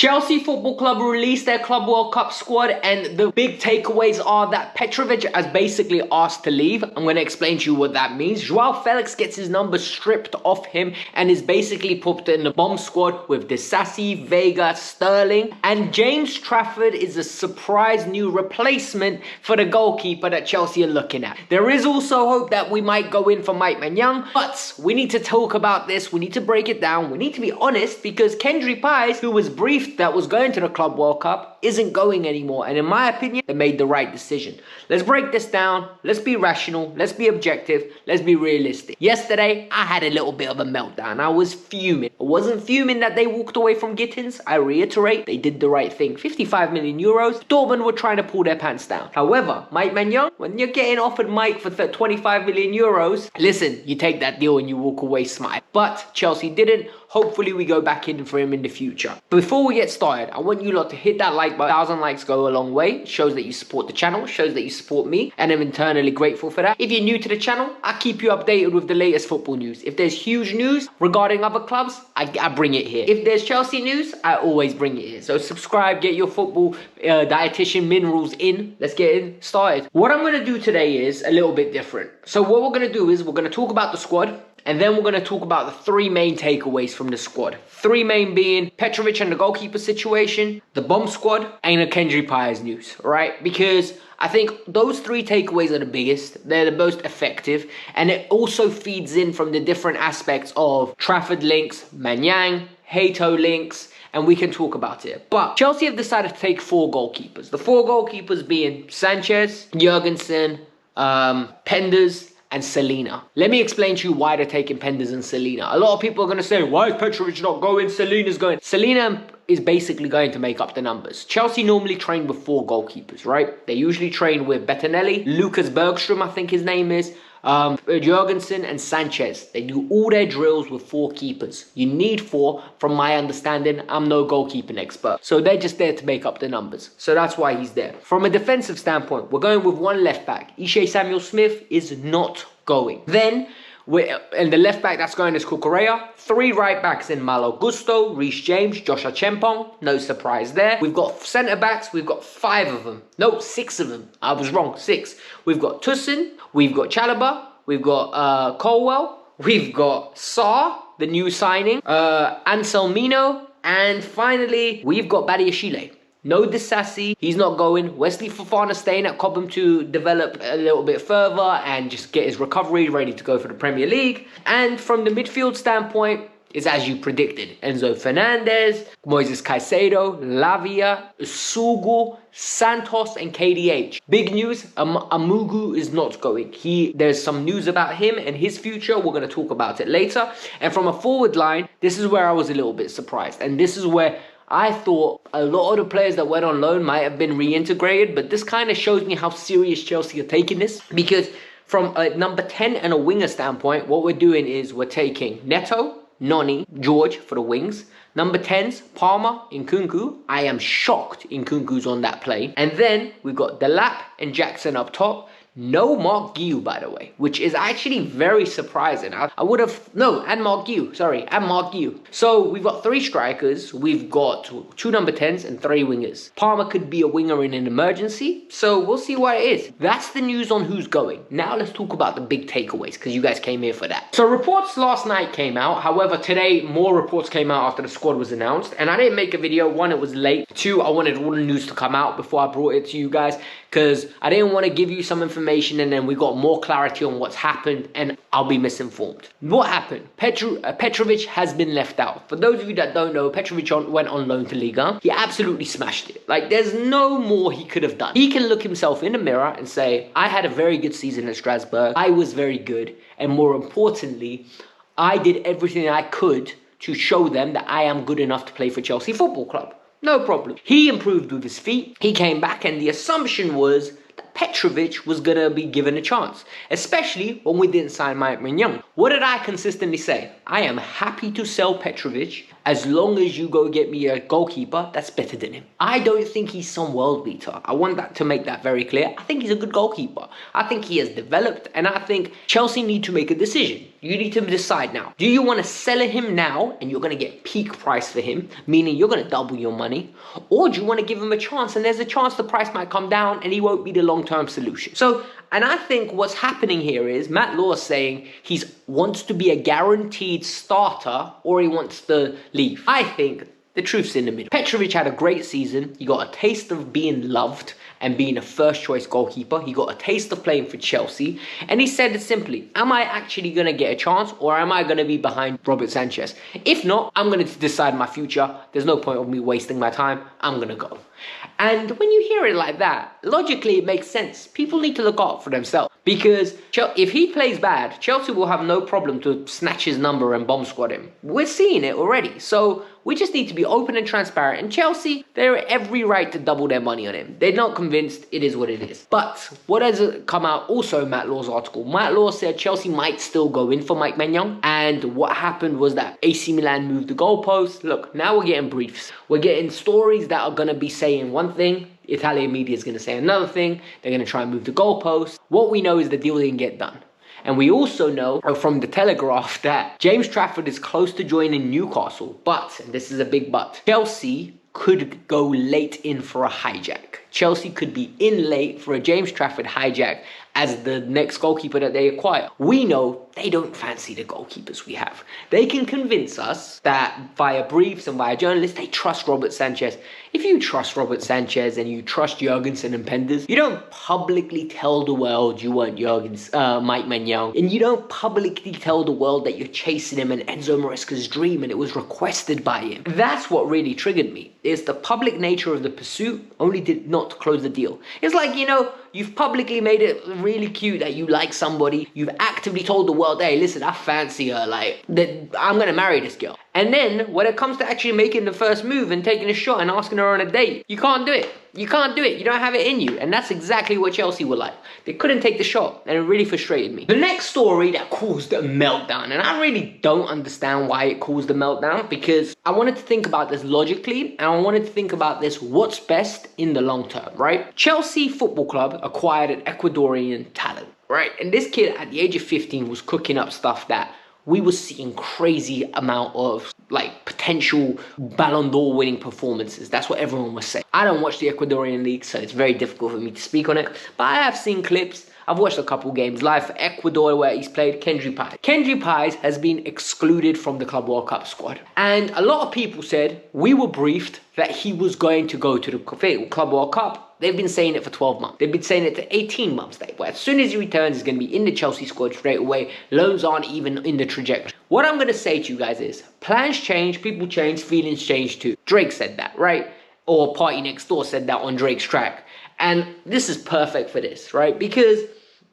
Chelsea Football Club released their Club World Cup squad, and the big takeaways are that Petrovic has basically asked to leave. I'm going to explain to you what that means. Joao Felix gets his number stripped off him and is basically put in the bomb squad with Disasi, Vega, Sterling, and James Trafford is a surprise new replacement for the goalkeeper that Chelsea are looking at. There is also hope that we might go in for Mike Maignan, but we need to talk about this. We need to break it down. We need to be honest, because Kendry Paez, who was briefed that was going to the Club World Cup, isn't going anymore, and in my opinion they made the right decision. Let's break this down. Let's be rational, let's be objective, let's be realistic. Yesterday I had a little bit of a meltdown. I was fuming. I wasn't fuming that they walked away from Gittins. I reiterate, they did the right thing. 55 million euros. Dortmund were trying to pull their pants down. However, Mike Maignan, when you're getting offered Mike for 25 million euros, listen, you take that deal and you walk away smile. But Chelsea didn't. Hopefully we go back in for him in the future. Before we get started, I want you lot to hit that like button. 1,000 likes go a long way. It shows that you support the channel, shows that you support me, and I'm internally grateful for that. If you're new to the channel, I keep you updated with the latest football news. If there's huge news regarding other clubs, I bring it here. If there's Chelsea news, I always bring it here. So subscribe, get your football dietitian minerals in. Let's get in started. What I'm going to do today is a little bit different. So what we're going to do is we're going to talk about the squad, and then we're going to talk about the three main takeaways from the squad. Three main being Petrovic and the goalkeeper situation, the bomb squad, and the Kendry Paez news, right? Because I think those three takeaways are the biggest. They're the most effective. And it also feeds in from the different aspects of Trafford links, Maignan, Hato links, and we can talk about it. But Chelsea have decided to take 4 goalkeepers. The 4 goalkeepers being Sanchez, Jurgensen, Penders, and Selena. Let me explain to you why they're taking Penders and Selena. A lot of people are going to say, why is Petrovic not going? Selena's going. Selena is basically going to make up the numbers. Chelsea normally train with 4 goalkeepers, right? They usually train with Bettinelli, Lucas Bergstrom, I think his name is, Jurgensen and Sanchez. They do all their drills with 4 keepers. You need 4, from my understanding. I'm no goalkeeping expert, so they're just there to make up the numbers. So that's why he's there. From a defensive standpoint, we're going with 1 left back. Ishe Samuel Smith is not going. Then and the left back that's going is Cucurella. 3 right backs in Malo Gusto, Reece James, Joshua Chempong. No surprise there. We've got centre backs. We've got 5 of them. No, 6 of them. I was wrong. 6. We've got Toussaint. We've got Chalobah. We've got Colwell. We've got Sarr, the new signing. Anselmino. And finally, we've got Badiashile. No Disasi, he's not going. Wesley Fofana staying at Cobham to develop a little bit further and just get his recovery ready to go for the Premier League. And from the midfield standpoint, it's as you predicted. Enzo Fernandez, Moises Caicedo, Lavia, Sugu, Santos, and KDH. Big news, Amugu is not going. There's some news about him and his future. We're going to talk about it later. And from a forward line, this is where I was a little bit surprised. And this is where I thought a lot of the players that went on loan might have been reintegrated, but this kind of shows me how serious Chelsea are taking this, because from a number 10 and a winger standpoint, what we're doing is we're taking Neto, Noni, George for the wings. Number 10s, Palmer, Nkunku. I am shocked Nkunku's on that plane. And then we've got Delap and Jackson up top. No Mark Guiu, by the way, which is actually very surprising. I would have, no, and Mark Guiu, sorry, and Mark Guiu. So we've got 3 strikers, we've got 2 number 10s and 3 wingers. Palmer could be a winger in an emergency, so we'll see what it is. That's the news on who's going. Now let's talk about the big takeaways, because you guys came here for that. So reports last night came out. However, today more reports came out after the squad was announced, and I didn't make a video. 1, it was late. 2, I wanted all the news to come out before I brought it to you guys, because I didn't want to give you some information and then we got more clarity on what's happened and I'll be misinformed. What happened? Petrovic has been left out. For those of you that don't know, Petrovic went on loan to Liga. He absolutely smashed it. Like, there's no more he could have done. He can look himself in the mirror and say, I had a very good season at Strasbourg. I was very good. And more importantly, I did everything I could to show them that I am good enough to play for Chelsea Football Club. No problem. He improved with his feet. He came back and the assumption was that Petrovic was going to be given a chance. Especially when we didn't sign Mike Maignan. What did I consistently say? I am happy to sell Petrovic as long as you go get me a goalkeeper that's better than him. I don't think he's some world beater. I want that to make that very clear. I think he's a good goalkeeper. I think he has developed and I think Chelsea need to make a decision. You need to decide now. Do you want to sell him now and you're going to get peak price for him, meaning you're going to double your money? Or do you want to give him a chance and there's a chance the price might come down and he won't be the long-term solution? So, and I think what's happening here is Matt Law saying he wants to be a guaranteed starter or he wants to leave. I think the truth's in the middle. Petrovic had a great season. He got a taste of being loved and being a first-choice goalkeeper. He got a taste of playing for Chelsea. And he said it simply, am I actually going to get a chance or am I going to be behind Robert Sanchez? If not, I'm going to decide my future. There's no point of me wasting my time. I'm going to go. And when you hear it like that, logically it makes sense. People need to look out for themselves. Because if he plays bad, Chelsea will have no problem to snatch his number and bomb squad him. We're seeing it already. So we just need to be open and transparent. And Chelsea, they have every right to double their money on him. They're not convinced. It is what it is. But what has come out also in Matt Law's article? Matt Law said Chelsea might still go in for Mike Maignan. And what happened was that AC Milan moved the goalpost. Look, now we're getting briefs. We're getting stories that are going to be saying one thing. Italian media is going to say another thing. They're going to try and move the goalpost. What we know is the deal didn't get done. And we also know from the Telegraph that James Trafford is close to joining Newcastle. But, and this is a big but, Chelsea could go late in for a hijack. Chelsea could be in late for a James Trafford hijack as the next goalkeeper that they acquire. We know they don't fancy the goalkeepers we have. They can convince us that via briefs and via journalists, they trust Robert Sanchez. If you trust Robert Sanchez and you trust Jurgensen and Penders, you don't publicly tell the world you want Mike Maignan, and you don't publicly tell the world that you're chasing him and Enzo Maresca's dream and it was requested by him. That's what really triggered me. It's the public nature of the pursuit only did not close the deal. It's like, you know, you've publicly made it really cute that you like somebody. You've actively told the world, hey, listen, I fancy her. Like, I'm going to marry this girl. And then when it comes to actually making the first move and taking a shot and asking her on a date, you can't do it. You can't do it. You don't have it in you. And that's exactly what Chelsea were like. They couldn't take the shot and it really frustrated me. The next story that caused a meltdown, and I really don't understand why it caused a meltdown, because I wanted to think about this logically and I wanted to think about this what's best in the long term, right? Chelsea Football Club acquired an Ecuadorian talent, right? And this kid at the age of 15 was cooking up stuff that we were seeing crazy amount of like potential Ballon d'Or winning performances. That's what everyone was saying. I don't watch the Ecuadorian league, so it's very difficult for me to speak on it. But I have seen clips. I've watched a couple games live for Ecuador where he's played Kendry Paez. Kendry Paez has been excluded from the Club World Cup squad. And a lot of people said we were briefed that he was going to go to the Club World Cup. They've been saying it for 12 months. They've been saying it to 18 months. But as soon as he returns, he's going to be in the Chelsea squad straight away. Loans aren't even in the trajectory. What I'm going to say to you guys is, plans change, people change, feelings change too. Drake said that, right? Or Party Next Door said that on Drake's track. And this is perfect for this, right? Because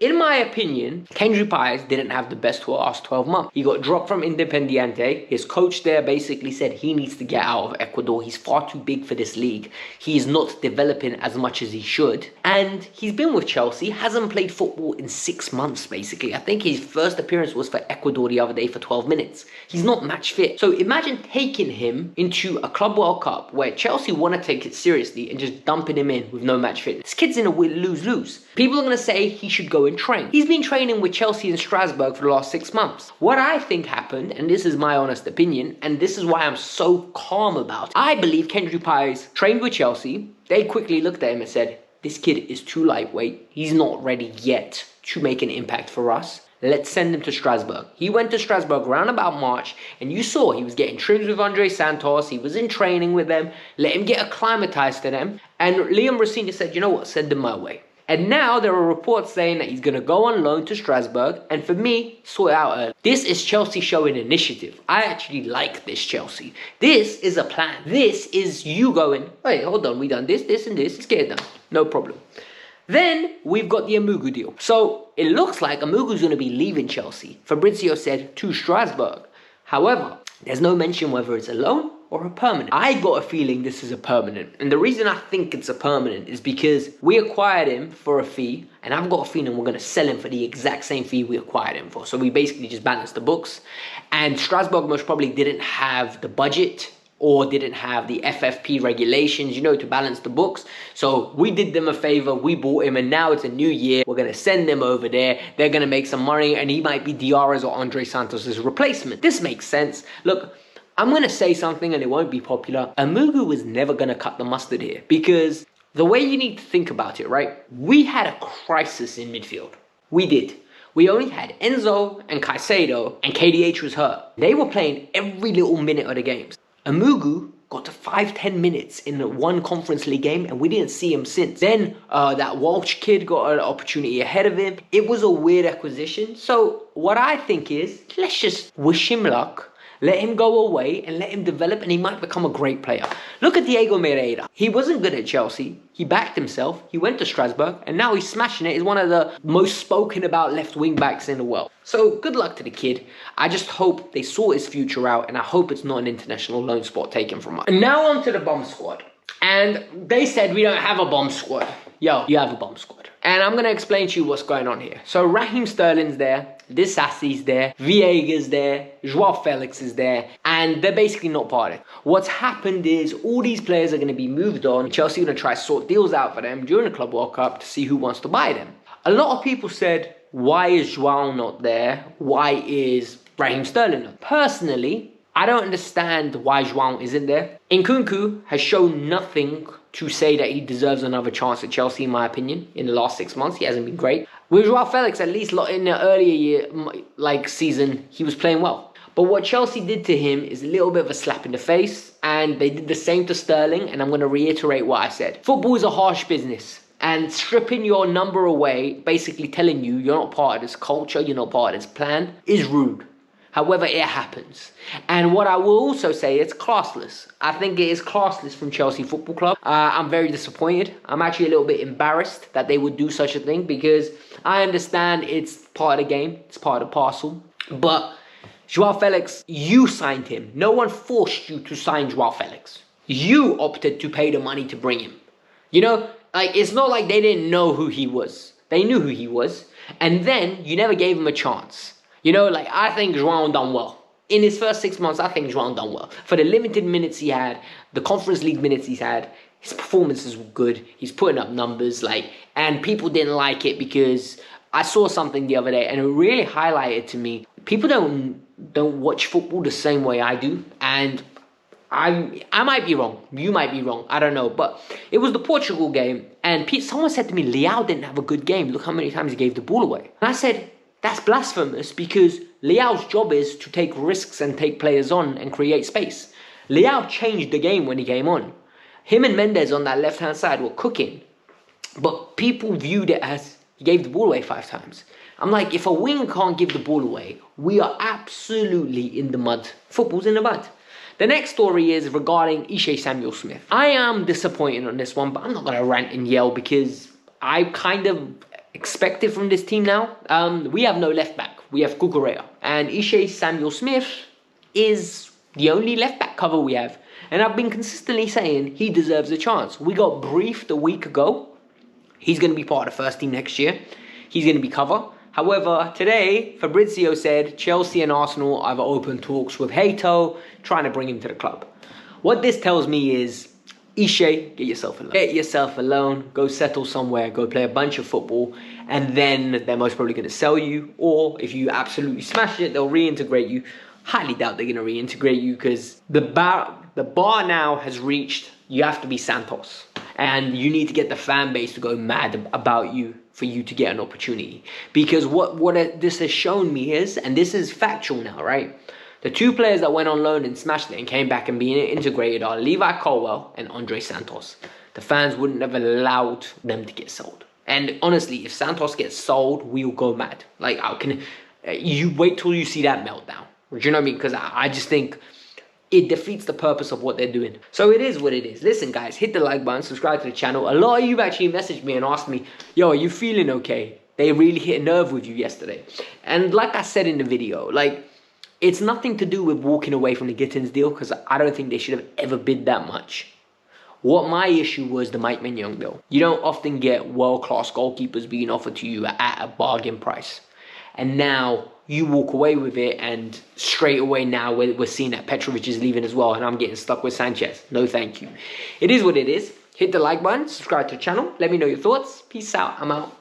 in my opinion, Kendry Paez didn't have the best for the last 12 months. He got dropped from Independiente. His coach there basically said he needs to get out of Ecuador. He's far too big for this league. He is not developing as much as he should. And he's been with Chelsea, hasn't played football in 6 months basically. I think his first appearance was for Ecuador the other day for 12 minutes. He's not match fit. So imagine taking him into a Club World Cup where Chelsea want to take it seriously and just dumping him in with no match fit. This kid's in a lose-lose. People are going to say he should go and train. He's been training with Chelsea and Strasbourg for the last 6 months. What I think happened, and this is my honest opinion, and this is why I'm so calm about it, I believe Kendry Paez trained with Chelsea. They quickly looked at him and said, this kid is too lightweight. He's not ready yet to make an impact for us. Let's send him to Strasbourg. He went to Strasbourg around about March, and you saw he was getting trimmed with Andre Santos. He was in training with them. Let him get acclimatized to them. And Liam Rossini said, you know what, send him my way. And now there are reports saying that he's going to go on loan to Strasbourg. And for me, sort it out early. This is Chelsea showing initiative. I actually like this Chelsea. This is a plan. This is you going, hey, hold on, we done this, this, and this. Let's get it done. No problem. Then we've got the Amugu deal. So it looks like Amugu's going to be leaving Chelsea. Fabrizio said to Strasbourg. However, there's no mention whether it's a loan or a permanent. I got a feeling this is a permanent. And the reason I think it's a permanent is because we acquired him for a fee, and I've got a feeling we're going to sell him for the exact same fee we acquired him for. So we basically just balanced the books. And Strasbourg most probably didn't have the budget or didn't have the FFP regulations, you know, to balance the books. So we did them a favor, we bought him, and now it's a new year. We're going to send them over there. They're going to make some money, and he might be Diarra's or Andre Santos' replacement. This makes sense. Look, I'm going to say something and it won't be popular. Amugu was never going to cut the mustard here, because the way you need to think about it, right? We had a crisis in midfield. We did. We only had Enzo and Caicedo, and KDH was hurt. They were playing every little minute of the games. Amugu got to 5-10 minutes in one Conference League game, and we didn't see him since. Then that Walsh kid got an opportunity ahead of him. It was a weird acquisition. So what I think is, let's just wish him luck. Let him go away and let him develop, and he might become a great player. Look at Diego Moreira. He wasn't good at Chelsea. He backed himself. He went to Strasbourg, and now he's smashing it. He's one of the most spoken about left wing backs in the world. So good luck to the kid. I just hope they sort his future out, and I hope it's not an international loan spot taken from us. And now on to the bomb squad. And they said we don't have a bomb squad. Yo, you have a bomb squad. And I'm going to explain to you what's going on here. So Raheem Sterling's there. Disasi's there, Viega's there, Joao Felix is there, and they're basically not part of it. What's happened is all these players are going to be moved on. Chelsea are going to try to sort deals out for them during the Club World Cup to see who wants to buy them. A lot of people said, why is Joao not there? Why is Raheem Sterling not? Personally, I don't understand why Joao isn't there. Nkunku has shown nothing to say that he deserves another chance at Chelsea, in my opinion. In the last 6 months, he hasn't been great. With Joao Felix, at least in the earlier year, season, he was playing well. But what Chelsea did to him is a little bit of a slap in the face, and they did the same to Sterling, and I'm going to reiterate what I said. Football is a harsh business, and stripping your number away, basically telling you you're not part of this culture, you're not part of this plan, is rude. However, it happens. And what I will also say, it's classless. I think it is classless from Chelsea Football Club. I'm very disappointed. I'm actually a little bit embarrassed that they would do such a thing, because I understand it's part of the game. It's part of the parcel. But Joao Felix, you signed him. No one forced you to sign Joao Felix. You opted to pay the money to bring him. You know, it's not like they didn't know who he was. They knew who he was. And then you never gave him a chance. You know, I think Joao done well. In his first 6 months, I think Joao done well. For the limited minutes he had, the Conference League minutes he's had, his performances were good. He's putting up numbers, and people didn't like it because I saw something the other day, and it really highlighted to me, people don't watch football the same way I do, and I might be wrong. You might be wrong. I don't know. But it was the Portugal game, and someone said to me, Leao didn't have a good game. Look how many times he gave the ball away. And I said, that's blasphemous, because Leao's job is to take risks and take players on and create space. Leao changed the game when he came on. Him and Mendes on that left-hand side were cooking. But people viewed it as he gave the ball away 5 times. I'm like, if a wing can't give the ball away, we are absolutely in the mud. Football's in the mud. The next story is regarding Ishe Samuel-Smith. I am disappointed on this one, but I'm not going to rant and yell, because I kind of expect it from this team now. We have no left back. We have Cucurella. And Ishe Samuel-Smith is the only left back cover we have. And I've been consistently saying he deserves a chance. We got briefed a week ago. He's going to be part of the first team next year. He's going to be cover. However, today, Fabrizio said Chelsea and Arsenal have open talks with Hato, trying to bring him to the club. What this tells me is, Ishe, get yourself alone. Get yourself alone, go settle somewhere, go play a bunch of football, and then they're most probably going to sell you. Or if you absolutely smash it, they'll reintegrate you. Highly doubt they're going to reintegrate you, because the bar now has reached, you have to be Santos. And you need to get the fan base to go mad about you for you to get an opportunity. Because what this has shown me is, and this is factual now, right? The 2 players that went on loan and smashed it and came back and being integrated are Levi Colwill and Andre Santos. The fans wouldn't have allowed them to get sold. And honestly, if Santos gets sold, we'll go mad. You wait till you see that meltdown. Do you know what I mean? Because I just think it defeats the purpose of what they're doing. So it is what it is. Listen, guys, hit the like button, subscribe to the channel. A lot of you actually messaged me and asked me, yo, are you feeling okay? They really hit a nerve with you yesterday. And like I said in the video, it's nothing to do with walking away from the Gittins deal, because I don't think they should have ever bid that much. What my issue was the Mike Mignon deal. You don't often get world-class goalkeepers being offered to you at a bargain price. and now you walk away with it, and straight away now we're seeing that Petrovic is leaving as well, and I'm getting stuck with Sanchez. No thank you. It is what it is. Hit the like button, subscribe to the channel, let me know your thoughts. Peace out, I'm out.